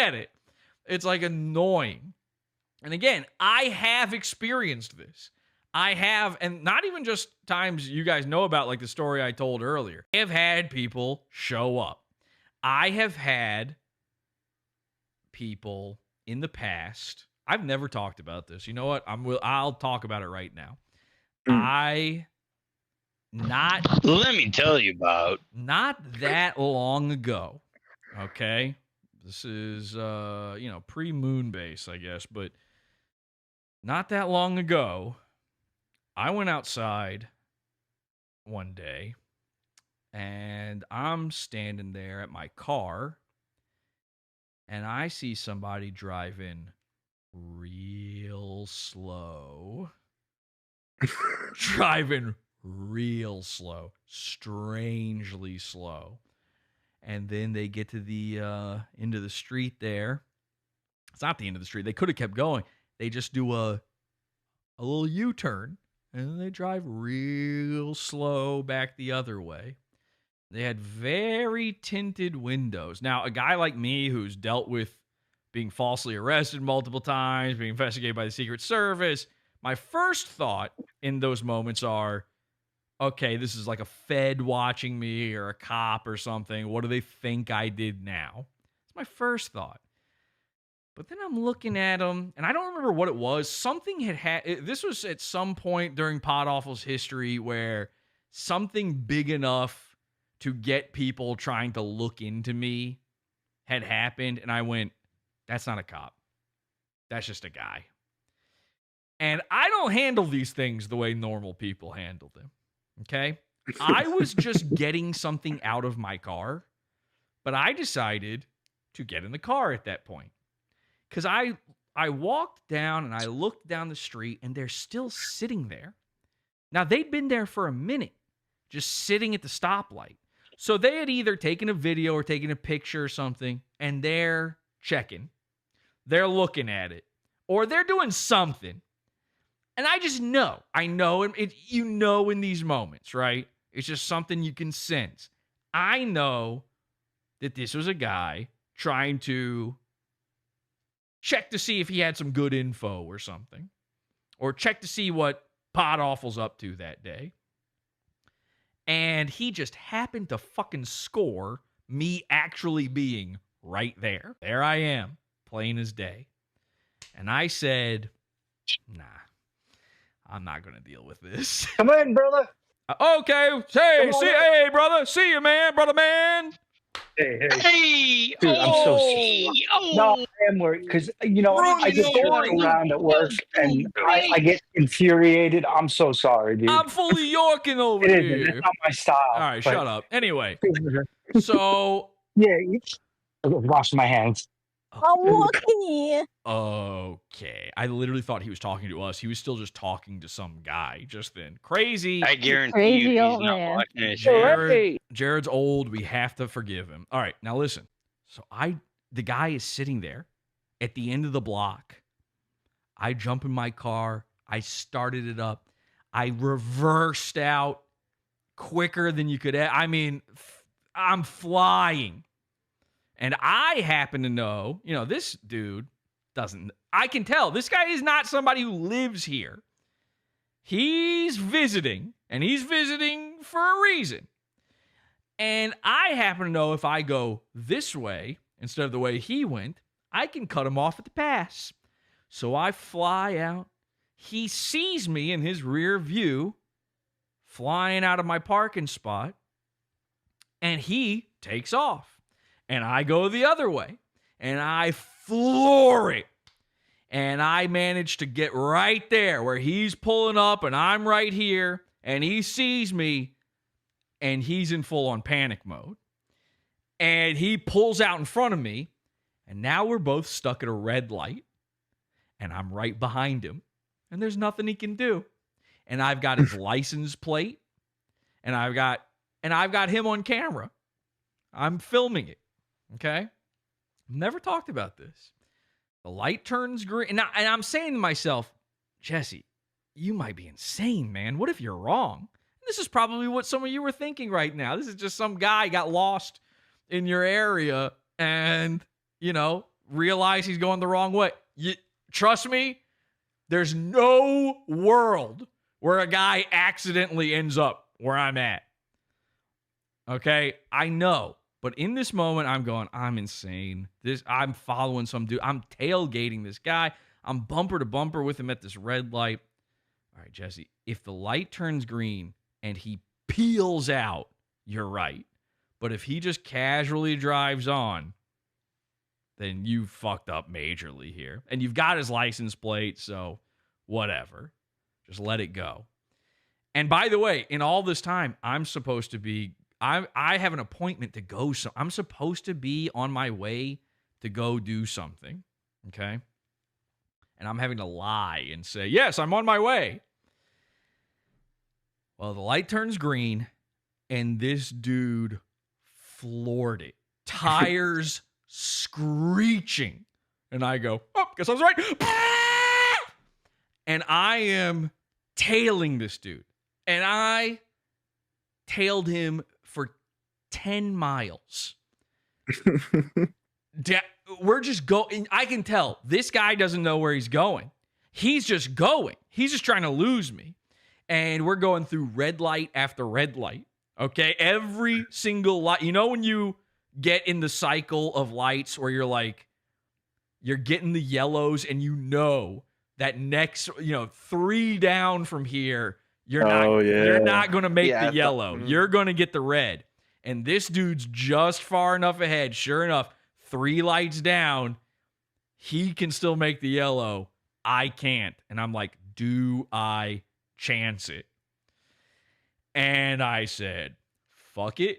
get it. It's like annoying. And again, I have experienced this. I have, and not even just times you guys know about, like the story I told earlier. I have had people show up. I have had people in the past. I've never talked about this. You know what? I'll talk about it right now. Let me tell you about. Not that long ago. Okay. This is pre-Moonbase, I guess, but not that long ago, I went outside one day and I'm standing there at my car and I see somebody driving real slow. Driving real slow, strangely slow. And then they get to the end of the street there. It's not the end of the street. They could have kept going. They just do a little U-turn and then they drive real slow back the other way. They had very tinted windows. Now, a guy like me who's dealt with being falsely arrested multiple times, being investigated by the Secret Service, my first thought in those moments are, okay, this is like a Fed watching me or a cop or something. What do they think I did now? It's my first thought. But then I'm looking at them, and I don't remember what it was. Something this was at some point during Pod Awful's history where something big enough to get people trying to look into me had happened, and I went, that's not a cop. That's just a guy. And I don't handle these things the way normal people handle them, okay? I was just getting something out of my car, but I decided to get in the car at that point. Because I walked down and I looked down the street, and they're still sitting there. Now, they'd been there for a minute, just sitting at the stoplight. So they had either taken a video or taken a picture or something, and they're checking. They're looking at it. Or they're doing something. And I just know. I know. You know in these moments, right? It's just something you can sense. I know that this was a guy trying to check to see if he had some good info or something. Or check to see what Pod Awful's up to that day. And he just happened to fucking score me actually being right there. There I am, plain as day. And I said, nah, I'm not going to deal with this. Come in, brother. Okay. Hey, brother. See you, man. Brother, man. Hey, Dude, I'm so sorry. No, I am worried because, I get going around at work and I get infuriated. I'm so sorry, dude. I'm fully Yorking over It here. isn't. It's not my style. All right, shut up. Anyway, so. Yeah, wash my hands. Okay. I literally thought he was talking to us. He was still just talking to some guy just then. Crazy. I guarantee you he's not watching this. Jared's old. We have to forgive him. All right, now listen. So the guy is sitting there at the end of the block. I jump in my car. I started it up. I reversed out quicker than you could. I mean, I'm flying. And I happen to know, this dude doesn't. I can tell this guy is not somebody who lives here. He's visiting, and he's visiting for a reason. And I happen to know if I go this way instead of the way he went, I can cut him off at the pass. So I fly out. He sees me in his rear view flying out of my parking spot, and he takes off. And I go the other way, and I floor it. And I manage to get right there where he's pulling up, and I'm right here, and he sees me, and he's in full-on panic mode. And he pulls out in front of me, and now we're both stuck at a red light, and I'm right behind him, and there's nothing he can do. And I've got his license plate, and I've got him on camera. I'm filming it. Okay? Never talked about this. The light turns green. And I'm saying to myself, Jesse, you might be insane, man. What if you're wrong? This is probably what some of you were thinking right now. This is just some guy got lost in your area and, realize he's going the wrong way. Trust me, there's no world where a guy accidentally ends up where I'm at. Okay? I know. But in this moment, I'm going, I'm insane. I'm following some dude. I'm tailgating this guy. I'm bumper to bumper with him at this red light. All right, Jesse, if the light turns green and he peels out, you're right. But if he just casually drives on, then you fucked up majorly here. And you've got his license plate, so whatever. Just let it go. And by the way, in all this time, I'm supposed to be... I have an appointment to go. So I'm supposed to be on my way to go do something. Okay. And I'm having to lie and say, yes, I'm on my way. Well, the light turns green and this dude floored it. Tires screeching. And I go, oh, guess I was right. And I am tailing this dude. And I tailed him for 10 miles. We're just going. I can tell this guy doesn't know where he's going. He's just going. He's just trying to lose me. And we're going through red light after red light. Okay. Every single light. You know, when you get in the cycle of lights where you're like, you're getting the yellows and you know that next, 3 down from here, you're not going to make the yellow. You're going to get the red. And this dude's just far enough ahead. Sure enough, 3 lights down, he can still make the yellow. I can't. And I'm like, do I chance it? And I said, fuck it.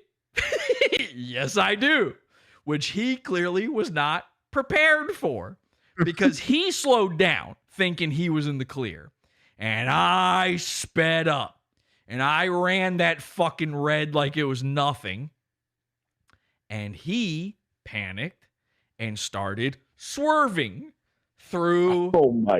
Yes, I do. Which he clearly was not prepared for because he slowed down thinking he was in the clear. And I sped up. And I ran that fucking red like it was nothing. And he panicked and started swerving through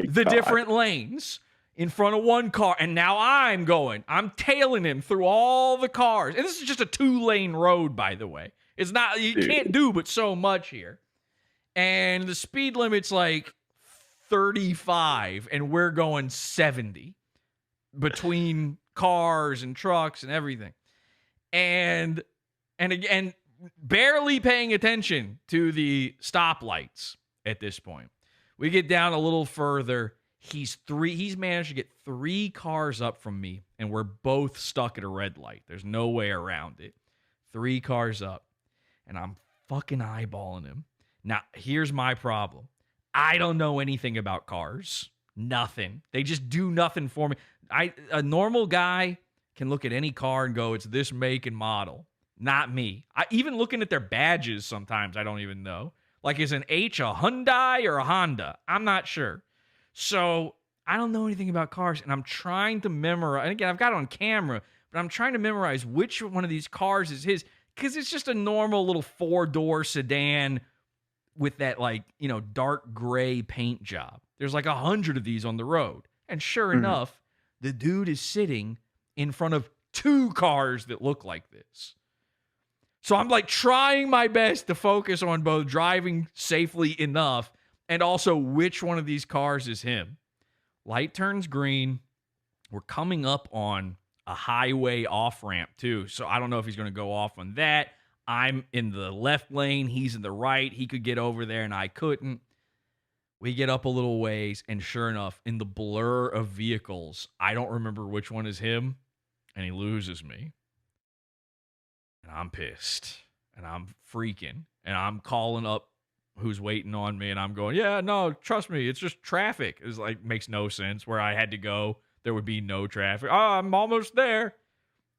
the different lanes in front of one car. And now I'm tailing him through all the cars. And this is just a 2-lane road, by the way. It's not, you can't do but so much here. And the speed limit's like 35 and we're going 70 between cars and trucks and everything. And again, barely paying attention to the stoplights at this point. We get down a little further. He's managed to get 3 cars up from me and we're both stuck at a red light. There's no way around it. 3 cars up and I'm fucking eyeballing him. Now, here's my problem. I don't know anything about cars. Nothing. They just do nothing for me. A normal guy can look at any car and go, it's this make and model. Not me. Even looking at their badges sometimes, I don't even know. Like, is an H a Hyundai or a Honda? I'm not sure. So I don't know anything about cars, and I'm trying to memorize. And again, I've got it on camera, but I'm trying to memorize which one of these cars is his, because it's just a normal little 4-door sedan with that, like, dark gray paint job. There's like 100 of these on the road. And sure enough, the dude is sitting in front of 2 cars that look like this. So I'm like trying my best to focus on both driving safely enough and also which one of these cars is him. Light turns green. We're coming up on a highway off-ramp too. So I don't know if he's going to go off on that. I'm in the left lane. He's in the right. He could get over there and I couldn't. We get up a little ways, and sure enough, in the blur of vehicles, I don't remember which one is him, and he loses me. And I'm pissed, and I'm freaking, and I'm calling up who's waiting on me, and I'm going, yeah, no, trust me, it's just traffic. It's like, makes no sense. Where I had to go, there would be no traffic. Oh, I'm almost there.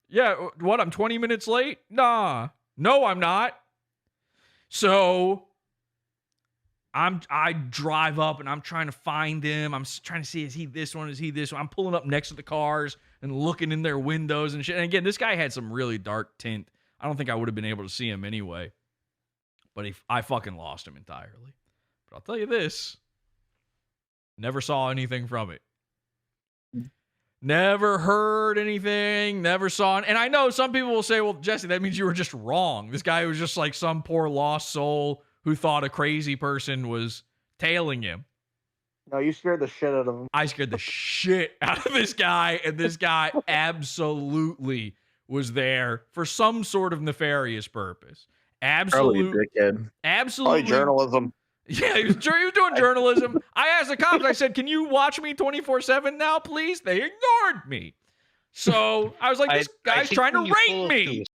Yeah, what, I'm 20 minutes late? Nah. No, I'm not. So I drive up and I'm trying to find him. I'm trying to see, is he this one? Is he this one? I'm pulling up next to the cars and looking in their windows and shit. And again, this guy had some really dark tint. I don't think I would have been able to see him anyway. But I fucking lost him entirely. But I'll tell you this. Never saw anything from it. Never heard anything. Never saw it. And I know some people will say, well, Jesse, that means you were just wrong. This guy was just like some poor lost soul who thought a crazy person was tailing him. No, you scared the shit out of him. I scared the shit out of this guy, and this guy absolutely was there for some sort of nefarious purpose. Absolutely. Absolutely. Probably journalism. Yeah, he was doing journalism. I asked the cops, I said, can you watch me 24/7 now, please? They ignored me. So I was like, this guy's trying to rape me.